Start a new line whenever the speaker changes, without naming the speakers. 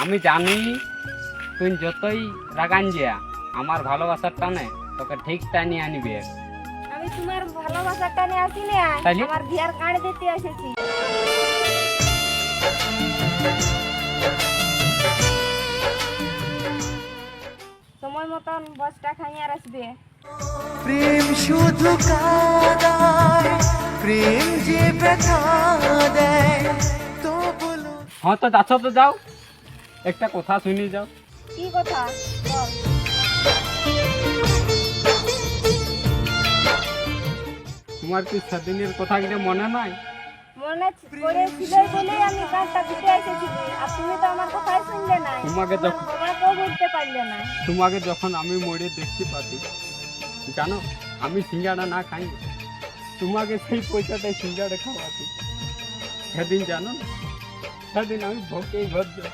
আমি জানি তুই যতই রাগান যা আমার ভালোবাসার টানে তোকে ঠিক টানি আনিবে।
আমি তোমার ভালোবাসার টানে আসিনি,
তাইলে?
আমার বিয়ার কার্ড দিতে এসেছি। সময় মতন বসটা খাইয়ার আসবে।
প্রেম শুধু কাদায়, প্রেম যে ব্যথা দেয়, তো বলো।
হ্যাঁ তো যাচ্ছ তো যাও, একটা কথা শুনি যাও।
কি কথা বল।
তোমার কি সেদিনের কথা কি মনে নাই?
মনে করেছিল বলেই আমি কার্ডটা দিতে এসেছি, আর তুমি তো আমার কথাই শুনলে না।
তোমাকে যখন
বাবাকেও বুঝতে পারলে না।
তোমাকে যখন আমি মরে দেখতে পাচ্ছি, জানো আমি সিঙ্গাড়া না খাই, তোমাকে সেই পয়সাটাই সিঙ্গাড়া খাওয়াছি। সেদিন জানো না, সেদিন আমি ভোগেই ঘর যাই।